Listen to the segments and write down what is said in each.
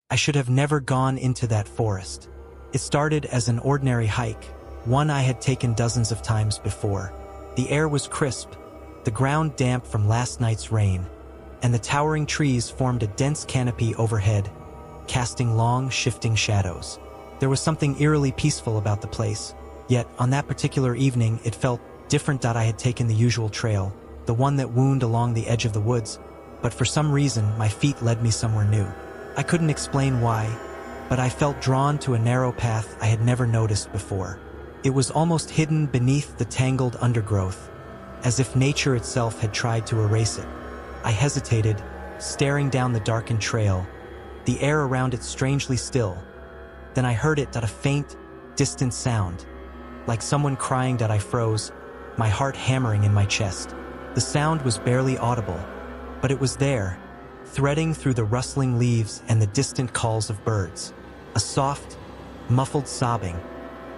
I should have never gone into that forest. It started as an ordinary hike, one I had taken dozens of times before. The air was crisp, the ground damp from last night's rain, and the towering trees formed a dense canopy overhead, casting long, shifting shadows. There was something eerily peaceful about the place, yet on that particular evening it felt different. I had taken the usual trail, the one that wound along the edge of the woods, but for some reason my feet led me somewhere new. I couldn't explain why, but I felt drawn to a narrow path I had never noticed before. It was almost hidden beneath the tangled undergrowth, as if nature itself had tried to erase it. I hesitated, staring down the darkened trail, the air around it strangely still. Then I heard it, a faint, distant sound, like someone crying. I froze, my heart hammering in my chest. The sound was barely audible, but it was there, threading through the rustling leaves and the distant calls of birds. A soft, muffled sobbing,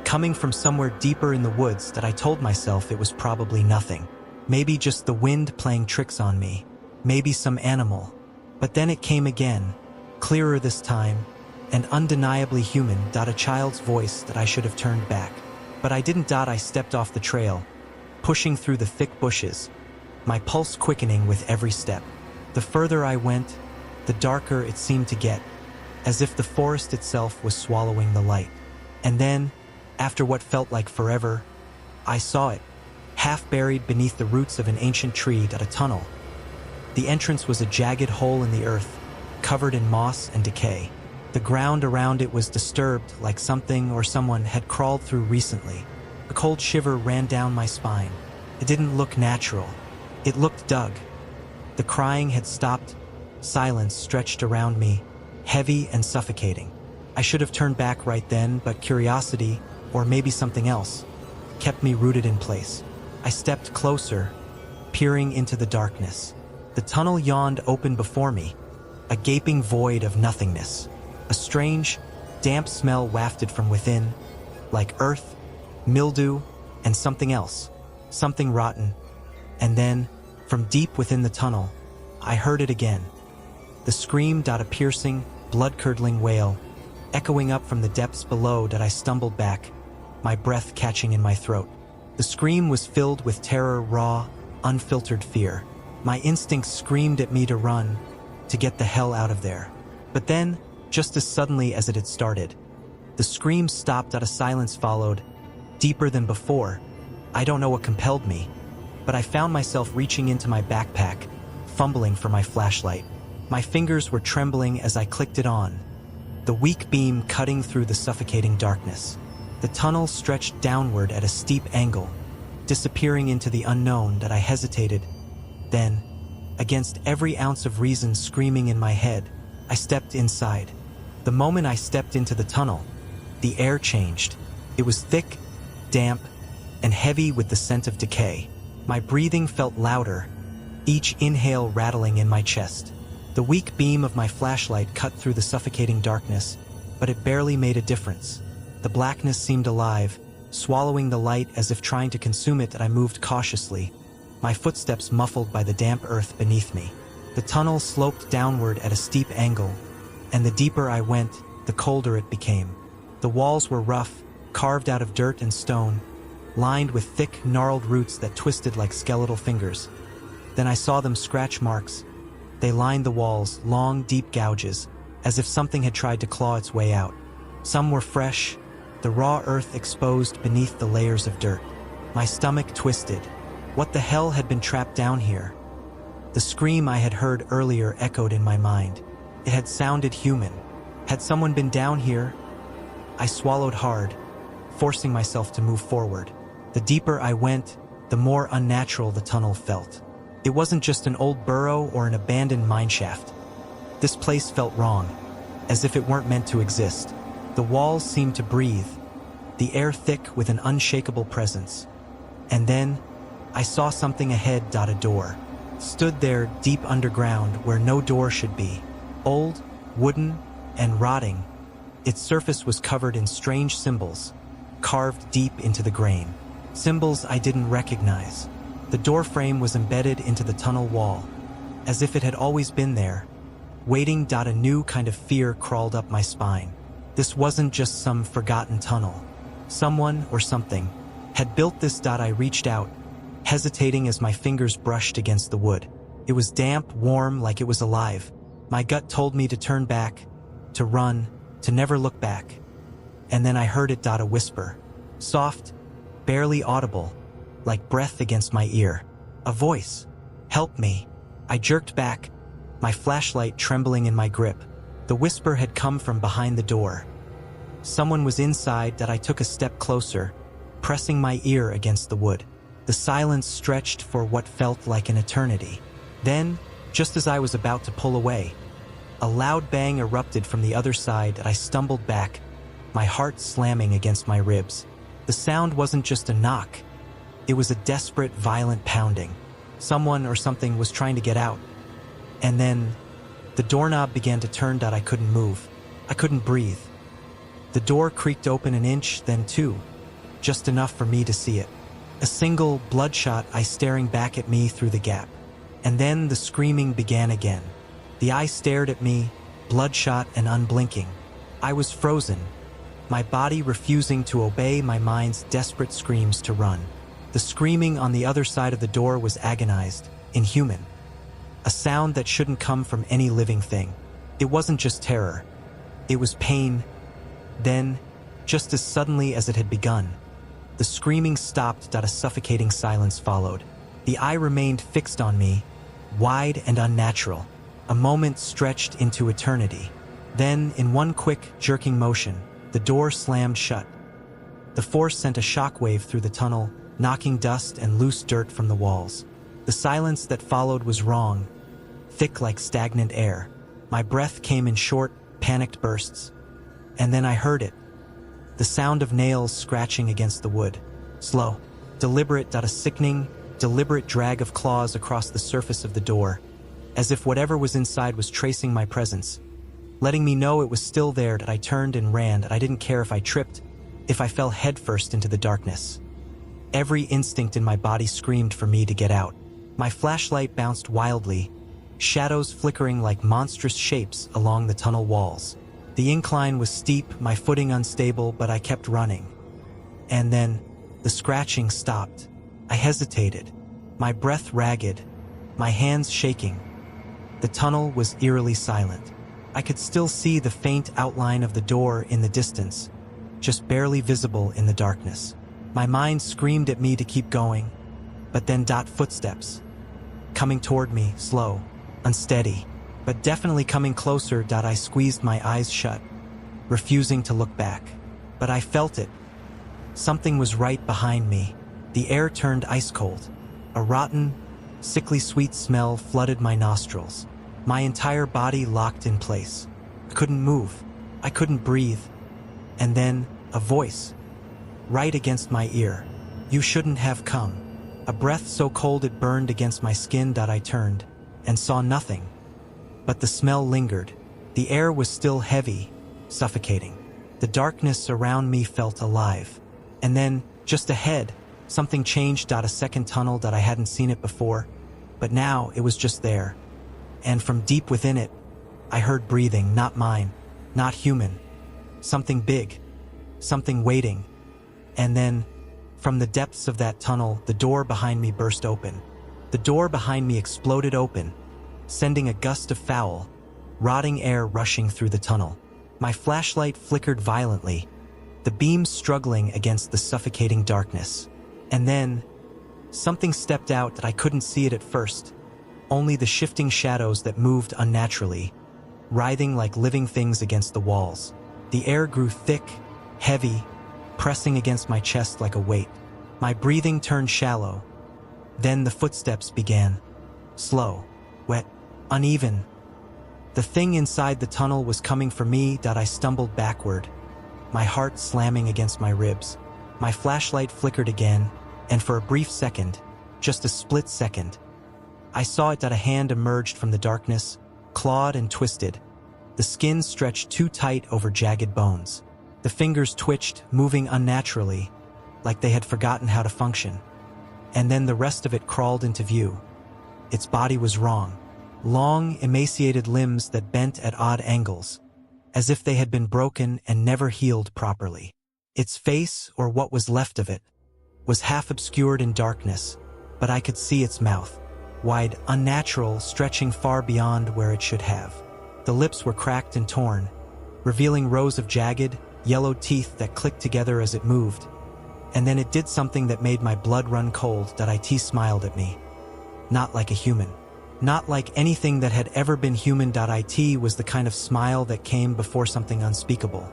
coming from somewhere deeper in the woods. That I told myself it was probably nothing. Maybe just the wind playing tricks on me. Maybe some animal. But then it came again, clearer this time, and undeniably human. A child's voice. That I should have turned back. But I didn't. I stepped off the trail, pushing through the thick bushes, my pulse quickening with every step. The further I went, the darker it seemed to get, as if the forest itself was swallowing the light. And then, after what felt like forever, I saw it, half buried beneath the roots of an ancient tree. A tunnel. The entrance was a jagged hole in the earth, covered in moss and decay. The ground around it was disturbed, like something or someone had crawled through recently. A cold shiver ran down my spine. It didn't look natural. It looked dug. The crying had stopped. Silence stretched around me, heavy and suffocating. I should have turned back right then, but curiosity, or maybe something else, kept me rooted in place. I stepped closer, peering into the darkness. The tunnel yawned open before me, a gaping void of nothingness. A strange, damp smell wafted from within, like earth, mildew, and something else, something rotten. And then, from deep within the tunnel, I heard it again. The scream. A piercing, blood-curdling wail, echoing up from the depths below. I stumbled back, my breath catching in my throat. The scream was filled with terror, raw, unfiltered fear. My instincts screamed at me to run, to get the hell out of there. But then, just as suddenly as it had started, the scream stopped. A silence followed, deeper than before. I don't know what compelled me, but I found myself reaching into my backpack, fumbling for my flashlight. My fingers were trembling as I clicked it on, the weak beam cutting through the suffocating darkness. The tunnel stretched downward at a steep angle, disappearing into the unknown. I hesitated. Then, against every ounce of reason screaming in my head, I stepped inside. The moment I stepped into the tunnel, the air changed. It was thick, damp, and heavy with the scent of decay. My breathing felt louder, each inhale rattling in my chest. The weak beam of my flashlight cut through the suffocating darkness, but it barely made a difference. The blackness seemed alive, swallowing the light as if trying to consume it. I moved cautiously, my footsteps muffled by the damp earth beneath me. The tunnel sloped downward at a steep angle, and the deeper I went, the colder it became. The walls were rough, carved out of dirt and stone, lined with thick, gnarled roots that twisted like skeletal fingers. Then I saw them scratch marks. They lined the walls, long, deep gouges, as if something had tried to claw its way out. Some were fresh, the raw earth exposed beneath the layers of dirt. My stomach twisted. What the hell had been trapped down here? The scream I had heard earlier echoed in my mind. It had sounded human. Had someone been down here? I swallowed hard, forcing myself to move forward. The deeper I went, the more unnatural the tunnel felt. It wasn't just an old burrow or an abandoned mineshaft. This place felt wrong, as if it weren't meant to exist. The walls seemed to breathe, the air thick with an unshakable presence. And then, I saw something ahead. A door stood there deep underground where no door should be. Old, wooden, and rotting, its surface was covered in strange symbols, carved deep into the grain. Symbols I didn't recognize. The door frame was embedded into the tunnel wall, as if it had always been there, Waiting. A new kind of fear crawled up my spine. This wasn't just some forgotten tunnel. Someone or something had built this. I reached out, hesitating as my fingers brushed against the wood. It was damp, warm, like it was alive. My gut told me to turn back, to run, to never look back. And then I heard it. A whisper. Soft, barely audible, like breath against my ear. A voice. Help me. I jerked back, my flashlight trembling in my grip. The whisper had come from behind the door. Someone was inside. I took a step closer, pressing my ear against the wood. The silence stretched for what felt like an eternity. Then, just as I was about to pull away, a loud bang erupted from the other side. I stumbled back, my heart slamming against my ribs. The sound wasn't just a knock. It was a desperate, violent pounding. Someone or something was trying to get out. And then, the doorknob began to turn. I couldn't move. I couldn't breathe. The door creaked open an inch, then two, just enough for me to see it. A single, bloodshot eye staring back at me through the gap. And then the screaming began again. The eye stared at me, bloodshot and unblinking. I was frozen, my body refusing to obey my mind's desperate screams to run. The screaming on the other side of the door was agonized, inhuman. A sound that shouldn't come from any living thing. It wasn't just terror. It was pain. Then, just as suddenly as it had begun, the screaming stopped. A suffocating silence followed. The eye remained fixed on me, wide and unnatural. A moment stretched into eternity. Then, in one quick, jerking motion, the door slammed shut. The force sent a shockwave through the tunnel, knocking dust and loose dirt from the walls. The silence that followed was wrong, thick like stagnant air. My breath came in short, panicked bursts. And then I heard it. The sound of nails scratching against the wood. Slow, deliberate. A sickening, deliberate drag of claws across the surface of the door, as if whatever was inside was tracing my presence, letting me know it was still there. I turned and ran. I didn't care if I tripped, if I fell headfirst into the darkness. Every instinct in my body screamed for me to get out. My flashlight bounced wildly, shadows flickering like monstrous shapes along the tunnel walls. The incline was steep, my footing unstable, but I kept running. And then, the scratching stopped. I hesitated, my breath ragged, my hands shaking. The tunnel was eerily silent. I could still see the faint outline of the door in the distance, just barely visible in the darkness. My mind screamed at me to keep going, but then footsteps. Coming toward me, slow, unsteady, but definitely coming closer. I squeezed my eyes shut, refusing to look back. But I felt it. Something was right behind me. The air turned ice cold. A rotten, sickly sweet smell flooded my nostrils. My entire body locked in place. I couldn't move. I couldn't breathe. And then, a voice. Right against my ear. You shouldn't have come. A breath so cold it burned against my skin. I turned, and saw nothing. But the smell lingered. The air was still heavy, suffocating. The darkness around me felt alive. And then, just ahead, something changed. A second tunnel. I hadn't seen it before, but now it was just there. And from deep within it, I heard breathing, not mine, not human. Something big, something waiting. And then, from the depths of that tunnel, the door behind me burst open. The door behind me exploded open, sending a gust of foul, rotting air rushing through the tunnel. My flashlight flickered violently, the beam struggling against the suffocating darkness. And then, something stepped out. That I couldn't see it at first, only the shifting shadows that moved unnaturally, writhing like living things against the walls. The air grew thick, heavy, pressing against my chest like a weight. My breathing turned shallow. Then the footsteps began. Slow, wet, uneven. The thing inside the tunnel was coming for me. I stumbled backward, my heart slamming against my ribs. My flashlight flickered again, and for a brief second, just a split second, I saw it. A hand emerged from the darkness, clawed and twisted. The skin stretched too tight over jagged bones. The fingers twitched, moving unnaturally, like they had forgotten how to function. And then the rest of it crawled into view. Its body was wrong. long, emaciated limbs that bent at odd angles, as if they had been broken and never healed properly. Its face, or what was left of it, was half obscured in darkness, but I could see its mouth, wide, unnatural, stretching far beyond where it should have. The lips were cracked and torn, revealing rows of jagged, yellowed teeth that clicked together as it moved. And then it did something that made my blood run cold. It smiled at me. Not like a human. Not like anything that had ever been human. It was the kind of smile that came before something unspeakable.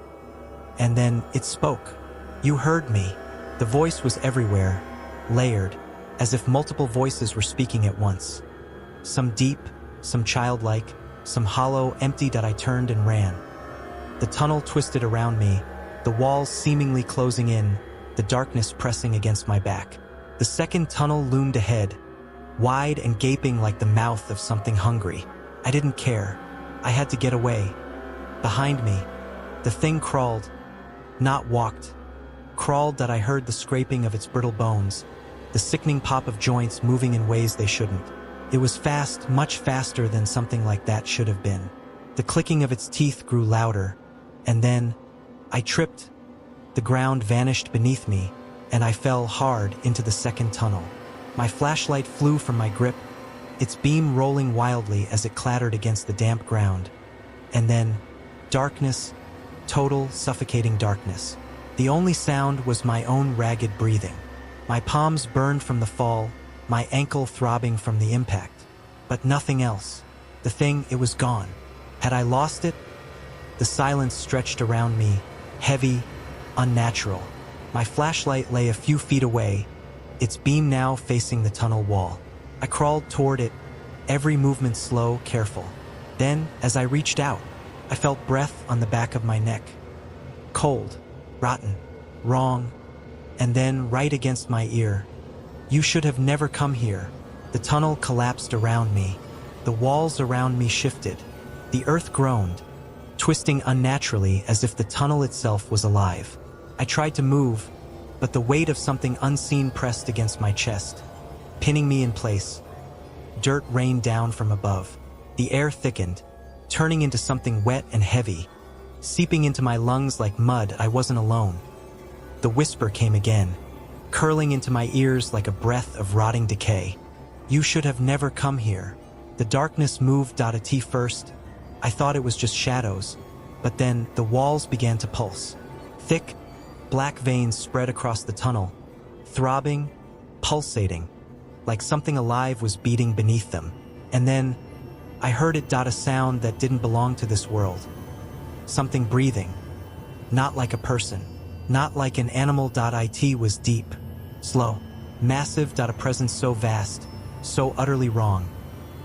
And then it spoke. You heard me. The voice was everywhere, layered, as if multiple voices were speaking at once. Some deep, some childlike, some hollow, empty. I turned and ran. The tunnel twisted around me, the walls seemingly closing in, the darkness pressing against my back. The second tunnel loomed ahead, wide and gaping like the mouth of something hungry. I didn't care. I had to get away. Behind me, the thing crawled, not walked, crawled. I heard the scraping of its brittle bones, the sickening pop of joints moving in ways they shouldn't. It was fast, much faster than something like that should have been. The clicking of its teeth grew louder, and then I tripped. The ground vanished beneath me, and I fell hard into the second tunnel. My flashlight flew from my grip, its beam rolling wildly as it clattered against the damp ground. And then, darkness, total, suffocating darkness. The only sound was my own ragged breathing. My palms burned from the fall, my ankle throbbing from the impact. But nothing else. The thing, it was gone. Had I lost it? The silence stretched around me, heavy, unnatural. My flashlight lay a few feet away, its beam now facing the tunnel wall. I crawled toward it, every movement slow, careful. Then, as I reached out, I felt breath on the back of my neck. Cold, rotten, wrong, and then right against my ear. You should have never come here. The tunnel collapsed around me. The walls around me shifted. The earth groaned, twisting unnaturally as if the tunnel itself was alive. I tried to move, but the weight of something unseen pressed against my chest, pinning me in place. Dirt rained down from above. The air thickened, turning into something wet and heavy, seeping into my lungs like mud. I wasn't alone. The whisper came again, curling into my ears like a breath of rotting decay. You should have never come here. The darkness moved. At first, I thought it was just shadows, but then the walls began to pulse. Thick, black veins spread across the tunnel, throbbing, pulsating, like something alive was beating beneath them. And then, I heard it. A sound that didn't belong to this world. Something breathing. Not like a person. Not like an animal. It was deep, slow, massive. A presence so vast, so utterly wrong,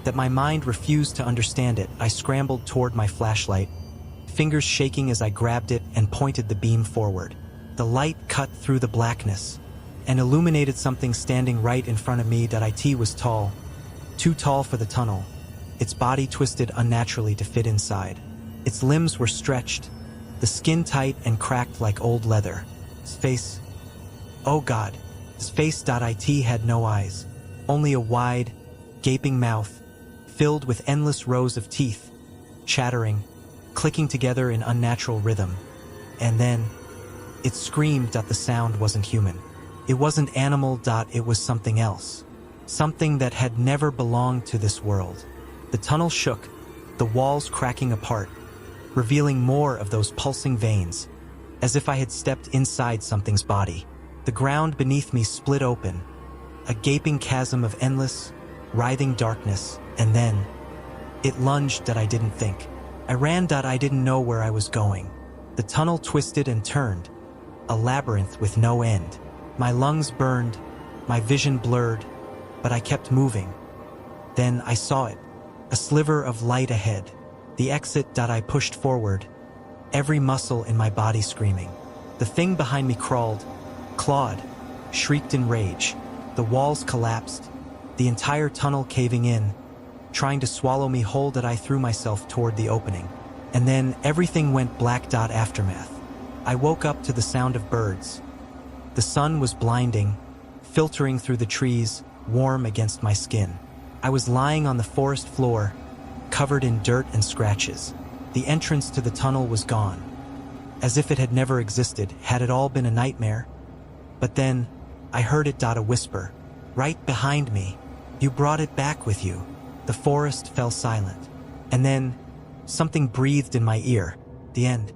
that my mind refused to understand it. I scrambled toward my flashlight, fingers shaking as I grabbed it and pointed the beam forward. The light cut through the blackness and illuminated something standing right in front of me. It was tall, too tall for the tunnel. Its body twisted unnaturally to fit inside. Its limbs were stretched, the skin tight and cracked like old leather. His face, oh God, his face. It had no eyes, only a wide, gaping mouth, filled with endless rows of teeth, chattering, clicking together in unnatural rhythm. And then, it screamed. The sound wasn't human. It wasn't animal. It was something else. Something that had never belonged to this world. The tunnel shook, the walls cracking apart, revealing more of those pulsing veins, as if I had stepped inside something's body. The ground beneath me split open, a gaping chasm of endless, writhing darkness, and then it lunged. I didn't think. I ran. I didn't know where I was going. The tunnel twisted and turned, a labyrinth with no end. My lungs burned, my vision blurred, but I kept moving. Then I saw it, a sliver of light ahead. The exit. I pushed forward, every muscle in my body screaming. The thing behind me crawled, clawed, shrieked in rage. The walls collapsed, the entire tunnel caving in, trying to swallow me whole. I threw myself toward the opening. And then everything went black. Aftermath. I woke up to the sound of birds. The sun was blinding, filtering through the trees, warm against my skin. I was lying on the forest floor, covered in dirt and scratches. The entrance to the tunnel was gone, as if it had never existed. Had it all been a nightmare? But then, I heard it. A whisper, right behind me. You brought it back with you. The forest fell silent. And then, something breathed in my ear. The end.